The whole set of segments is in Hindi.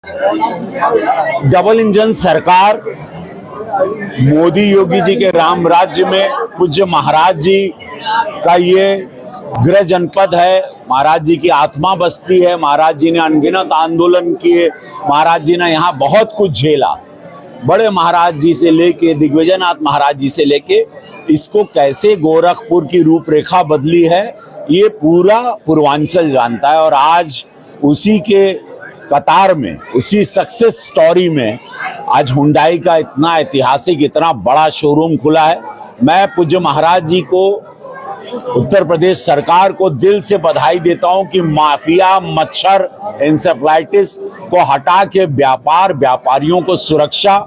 डबल इंजन सरकार मोदी योगी जी के राम राज्य में पूज्य महाराज जी का ये गृह जनपद है। महाराज जी की आत्मा बसती है। महाराज जी ने अनगिनत आंदोलन किए। महाराज जी ने यहाँ बहुत कुछ झेला। बड़े महाराज जी से लेके दिग्विजयनाथ महाराज जी से लेके इसको कैसे गोरखपुर की रूपरेखा बदली है ये पूरा पूर्वांचल जानता है। और आज उसी के कतार में, उसी सक्सेस स्टोरी में आज हुंडई का इतना ऐतिहासिक, इतना बड़ा शोरूम खुला है। मैं पूज्य महाराज जी को, उत्तर प्रदेश सरकार को दिल से बधाई देता हूं कि माफिया, मच्छर, इंसेफ्लाइटिस को हटा के व्यापारियों को सुरक्षा,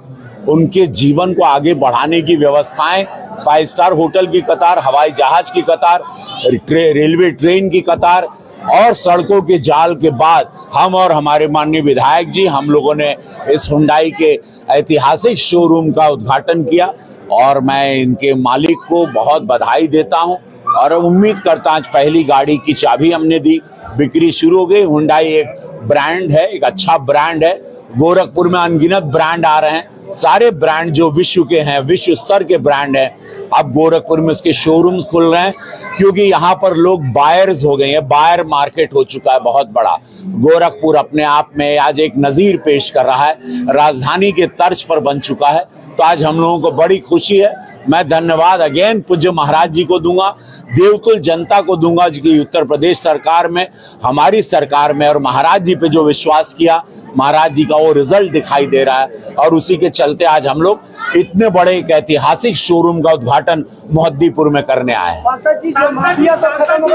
उनके जीवन को आगे बढ़ाने की व्यवस्थाएं, 5 स्टार होटल की कतार, हवाई जहाज की कतार, रेलवे ट्रेन की कतार और सड़कों के जाल के बाद हम और हमारे माननीय विधायक जी, हम लोगों ने इस हुंडई के ऐतिहासिक शोरूम का उद्घाटन किया। और मैं इनके मालिक को बहुत बधाई देता हूं और उम्मीद करता हूं, आज पहली गाड़ी की चाबी हमने दी, बिक्री शुरू हो गई। हुंडई एक ब्रांड है, एक अच्छा ब्रांड है। गोरखपुर में अनगिनत ब्रांड आ रहे हैं। सारे ब्रांड जो विश्व के हैं, विश्व स्तर के ब्रांड हैं, अब गोरखपुर में उसके शोरूम्स खुल रहे हैं क्योंकि यहाँ पर लोग बायर्स हो गए हैं। बायर मार्केट हो चुका है बहुत बड़ा। गोरखपुर अपने आप में आज एक नजीर पेश कर रहा है, राजधानी के तर्ज पर बन चुका है। तो आज हम लोगों को बड़ी खुशी है। मैं धन्यवाद अगेन पूज्य महाराज जी को दूंगा, देवतुल जनता को दूंगा कि उत्तर प्रदेश सरकार में, हमारी सरकार में और महाराज जी पे जो विश्वास किया, महाराज जी का वो रिजल्ट दिखाई दे रहा है। और उसी के चलते आज हम लोग इतने बड़े एक ऐतिहासिक शोरूम का उद्घाटन मोहद्दीपुर में करने आए हैं।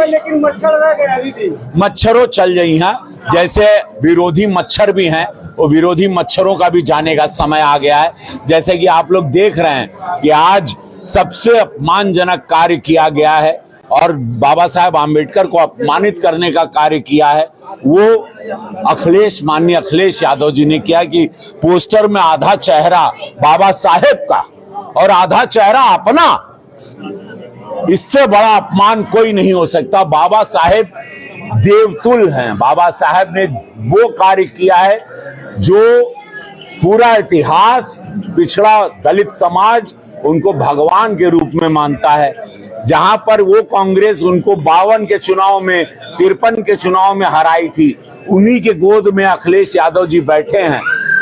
लेकिन मच्छर रह गए अभी भी। मच्छरों चल रही हैं, जैसे विरोधी मच्छर भी हैं, वो विरोधी मच्छरों का भी जाने का समय आ गया है। जैसे कि आप लोग देख रहे हैं कि आज सबसे अपमानजनक कार्य किया गया है और बाबा साहेब आम्बेडकर को अपमानित करने का कार्य किया है, वो माननीय अखिलेश यादव जी ने किया कि पोस्टर में आधा चेहरा बाबा साहेब का और आधा चेहरा अपना। इससे बड़ा अपमान कोई नहीं हो सकता। बाबा साहेब देवतुल हैं। बाबा साहेब ने वो कार्य किया है जो पूरा इतिहास, पिछड़ा दलित समाज उनको भगवान के रूप में मानता है। जहां पर वो कांग्रेस उनको 52 के चुनाव में, 53 के चुनाव में हराई थी, उन्हीं के गोद में अखिलेश यादव जी बैठे हैं।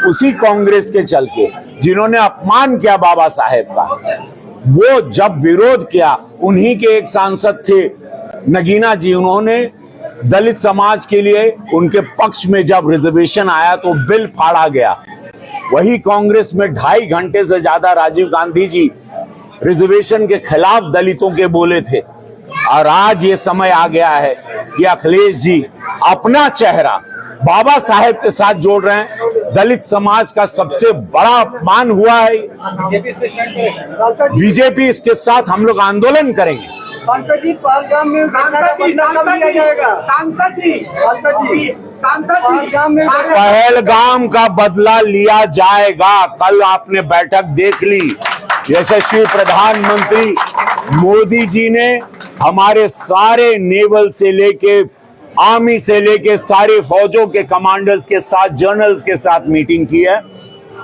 उसी कांग्रेस के चलते जिन्होंने अपमान किया बाबा साहेब का, वो जब विरोध किया, उन्हीं के एक सांसद थे नगीना जी, उन्होंने दलित समाज के लिए उनके पक्ष में जब रिजर्वेशन आया तो बिल फाड़ा गया। वही कांग्रेस में 2.5 घंटे से ज्यादा राजीव गांधी जी रिजर्वेशन के खिलाफ दलितों के बोले थे। और आज ये समय आ गया है कि अखिलेश जी अपना चेहरा बाबा साहेब के साथ जोड़ रहे हैं। दलित समाज का सबसे बड़ा अपमान हुआ है। बीजेपी इसके साथ हम लोग आंदोलन करेंगे। पहलगाम का बदला लिया जाएगा। कल आपने बैठक देख ली, यशस्वी प्रधानमंत्री मोदी जी ने हमारे सारे नेवल से लेके, आर्मी से लेके सारे फौजों के कमांडर्स के साथ, जनरल्स के साथ मीटिंग की है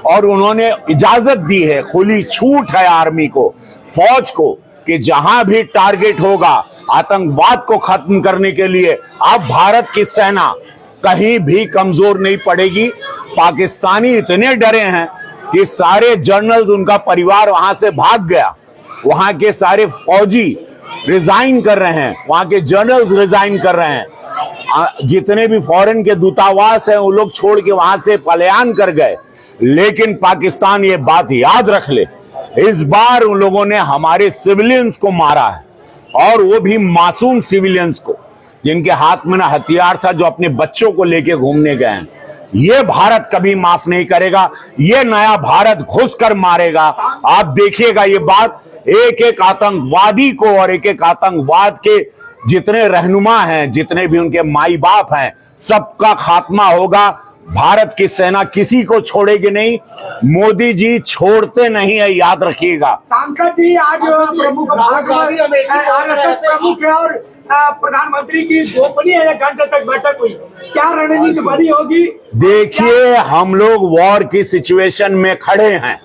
और उन्होंने इजाजत दी है, खुली छूट है आर्मी को, फौज को, कि जहां भी टारगेट होगा आतंकवाद को खत्म करने के लिए, अब भारत की सेना कहीं भी कमजोर नहीं पड़ेगी। पाकिस्तानी इतने डरे हैं कि सारे जनरल्स, उनका परिवार वहां से भाग गया। वहां के सारे फौजी रिजाइन कर रहे हैं, वहां के जनरल्स रिजाइन कर रहे हैं। जितने भी फॉरेन के दूतावास हैं वो लोग छोड़ के वहां से पलायन कर गए। लेकिन पाकिस्तान ये बात याद रख ले, इस बार उन लोगों ने हमारे सिविलियंस को मारा है और वो भी मासूम सिविलियंस को, जिनके हाथ में ना हथियार था, जो अपने बच्चों को लेके घूमने गए हैं। ये भारत कभी माफ नहीं करेगा। ये नया भारत घुसकर मारेगा। आप देखिएगा ये बात, एक एक आतंकवादी को और एक एक आतंकवाद के जितने रहनुमा हैं, जितने भी उनके माई बाप हैं, सबका खात्मा होगा। भारत की सेना किसी को छोड़ेगी नहीं। मोदी जी छोड़ते नहीं है, याद रखिएगा। सांसद जी आज प्रमुख आरएसएस प्रमुख है और प्रधानमंत्री की गोपनीय 1 घंटे तक बैठक हुई, क्या रणनीति बनी होगी? देखिए, हम लोग वॉर की सिचुएशन में खड़े हैं।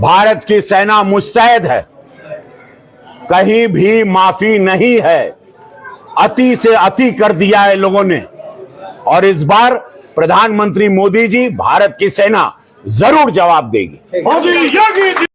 भारत की सेना मुस्तैद है, कहीं भी माफी नहीं है। अति से अति कर दिया है लोगों ने, और इस बार प्रधानमंत्री मोदी जी, भारत की सेना जरूर जवाब देगी।